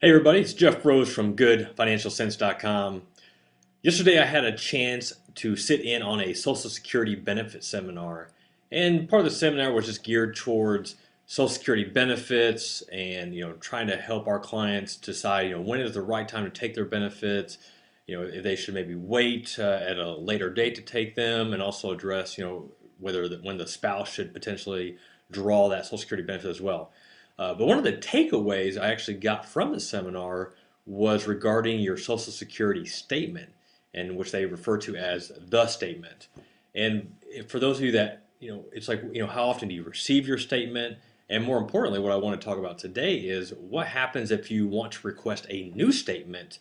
Hey everybody, it's Jeff Rose from GoodFinancialSense.com. Yesterday I had a chance to sit in on a Social Security benefit seminar, and part of the seminar was just geared towards Social Security benefits and trying to help our clients decide when is the right time to take their benefits, if they should maybe wait at a later date to take them, and also address whether when the spouse should potentially draw that Social Security benefit as well. But one of the takeaways I actually got from the seminar was regarding your Social Security statement, and which they refer to as the statement. And for those of you that, it's like, how often do you receive your statement? And more importantly, what I want to talk about today is what happens if you want to request a new statement?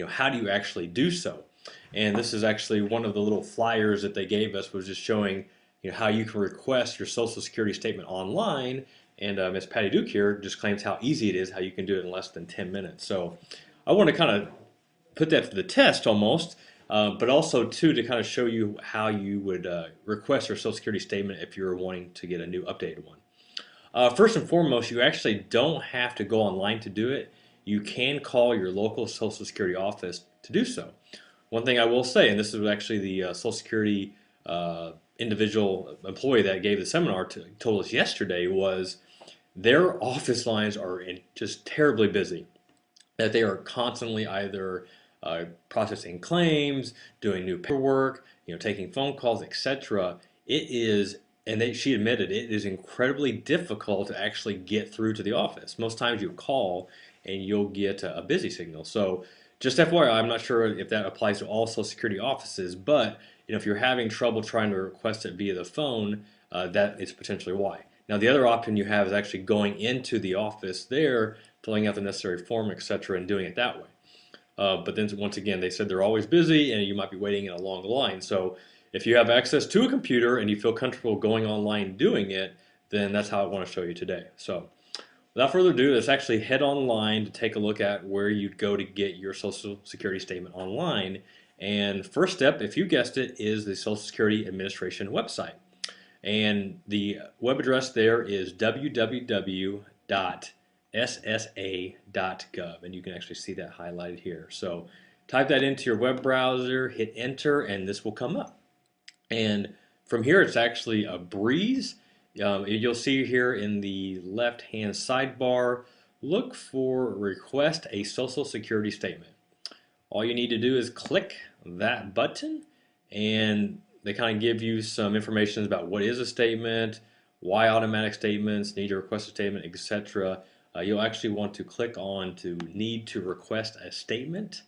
How do you actually do so? And this is actually one of the little flyers that they gave us was just showing, how you can request your Social Security statement online. And Ms. Patty Duke here just claims how easy it is, how you can do it in less than 10 minutes. So I want to kind of put that to the test almost, but also too to kind of show you how you would request your Social Security statement if you're wanting to get a new updated one. First and foremost, you actually don't have to go online to do it. You can call your local Social Security office to do so. One thing I will say, and this is actually the Social Security individual employee that gave the seminar told us yesterday, was their office lines are just terribly busy. That they are constantly either processing claims, doing new paperwork, taking phone calls, etc. It is, and she admitted it is incredibly difficult to actually get through to the office. Most times you call and you'll get a busy signal. So just FYI, I'm not sure if that applies to all Social Security offices, but if you're having trouble trying to request it via the phone, that is potentially why. Now, the other option you have is actually going into the office there, filling out the necessary form, etc., and doing it that way. But then once again, they said they're always busy and you might be waiting in a long line. So if you have access to a computer and you feel comfortable going online doing it, then that's how I want to show you today. So without further ado, let's actually head online to take a look at where you'd go to get your Social Security statement online. And first step, if you guessed it, is the Social Security Administration website. And the web address there is www.ssa.gov, and you can actually see that highlighted here. So type that into your web browser, hit enter, and this will come up. And from here, it's actually a breeze. You'll see here in the left-hand sidebar, look for request a Social Security statement. All you need to do is click that button, and they kind of give you some information about what is a statement, why automatic statements, need to request a statement, etc. You'll actually want to click on to need to request a statement,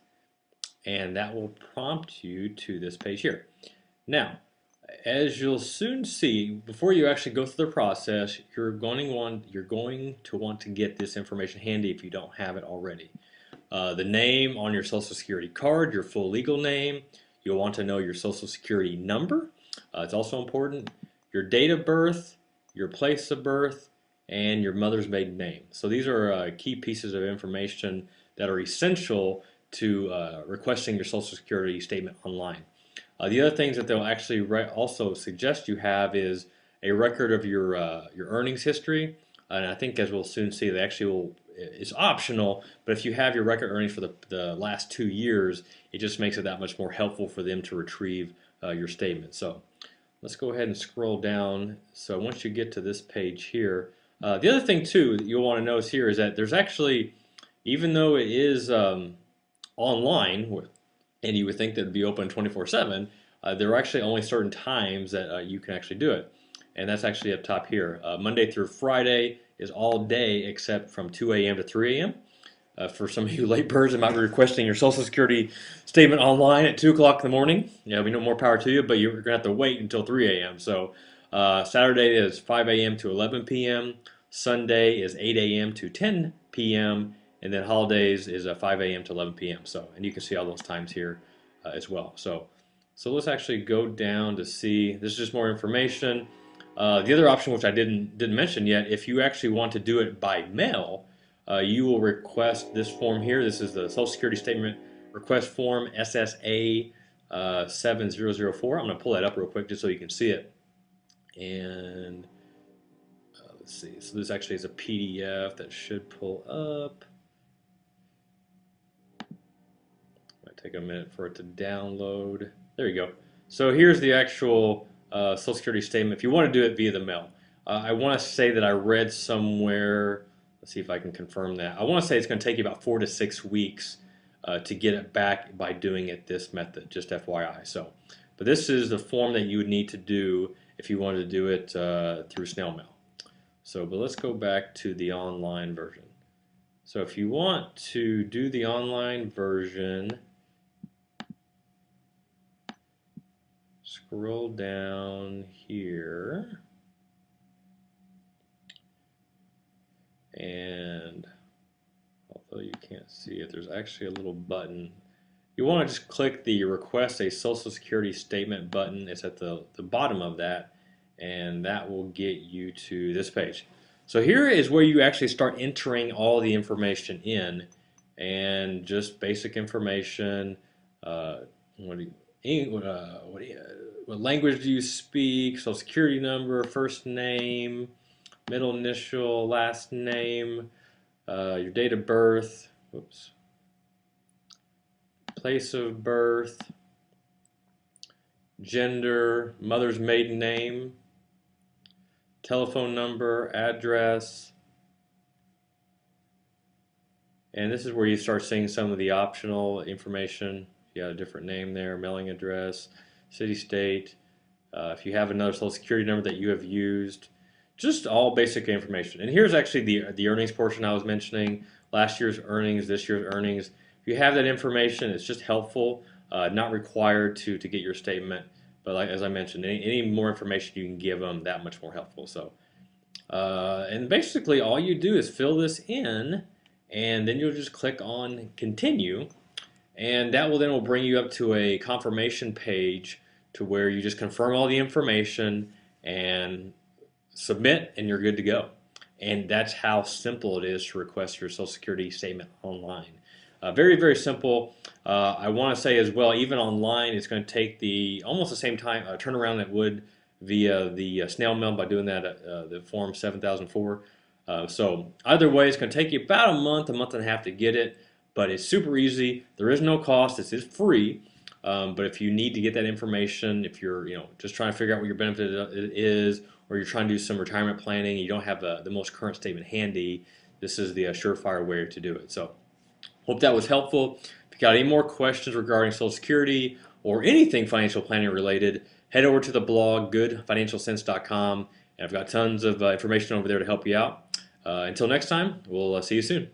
and that will prompt you to this page here. Now, as you'll soon see, before you actually go through the process, you're going to want to get this information handy if you don't have it already. The name on your Social Security card, your full legal name. You'll want to know your Social Security number. It's also important. Your date of birth, your place of birth, and your mother's maiden name. So these are key pieces of information that are essential to requesting your Social Security statement online. The other things that they'll actually also suggest you have is a record of your earnings history, and I think as we'll soon see, they actually will. It's optional, but if you have your record earnings for the last 2 years, it just makes it that much more helpful for them to retrieve your statement. So let's go ahead and scroll down. So once you get to this page here, the other thing too that you'll want to notice here is that there's actually, even though it is online, and you would think that it'd be open 24/7, there are actually only certain times that you can actually do it. And that's actually up top here. Monday through Friday is all day except from 2 a.m. to 3 a.m. For some of you late birds that might be requesting your Social Security statement online at 2 o'clock in the morning, we know more power to you, but you're going to have to wait until 3 a.m. So Saturday is 5 a.m. to 11 p.m. Sunday is 8 a.m. to 10 p.m. And then holidays is 5 a.m. to 11 p.m. So, and you can see all those times here as well. So let's actually go down to see. This is just more information. The other option, which I didn't mention yet, if you actually want to do it by mail, you will request this form here. This is the Social Security Statement Request Form SSA 7004. I'm going to pull that up real quick just so you can see it. And let's see. So this actually is a PDF that should pull up. Take a minute for it to download. There you go. So here's the actual Social Security statement if you want to do it via the mail. I want to say that I read somewhere, let's see if I can confirm that. I want to say it's going to take you about 4 to 6 weeks to get it back by doing it this method, just FYI. So, but this is the form that you would need to do if you wanted to do it through snail mail. So, but let's go back to the online version. So if you want to do the online version, scroll down here, and although you can't see it, there's actually a little button. You want to just click the Request a Social Security Statement button. It's at the bottom of that, and that will get you to this page. So here is where you actually start entering all the information in, and just basic information. What language do you speak? Social Security number, first name, middle initial, last name, your date of birth. Whoops. Place of birth, gender, mother's maiden name, telephone number, address, and this is where you start seeing some of the optional information. You got a different name there, mailing address, city, state, if you have another Social Security number that you have used, just all basic information. And here's actually the earnings portion I was mentioning, last year's earnings, this year's earnings. If you have that information, it's just helpful, not required to get your statement. But like, as I mentioned, any more information you can give them, that much more helpful. So, and basically all you do is fill this in, and then you'll just click on Continue, and that will bring you up to a confirmation page to where you just confirm all the information and submit, and you're good to go. And that's how simple it is to request your Social Security statement online. Very, very simple. I want to say as well, even online, it's going to take almost the same time turnaround that would via the snail mail by doing that the form 7004. So either way, it's going to take you about a month and a half to get it, but it's super easy. There is no cost. This is free. But if you need to get that information, if you're just trying to figure out what your benefit is, or you're trying to do some retirement planning, you don't have the most current statement handy, this is the surefire way to do it. So hope that was helpful. If you got any more questions regarding Social Security or anything financial planning related, head over to the blog goodfinancialsense.com, and I've got tons of information over there to help you out. Until next time, we'll see you soon.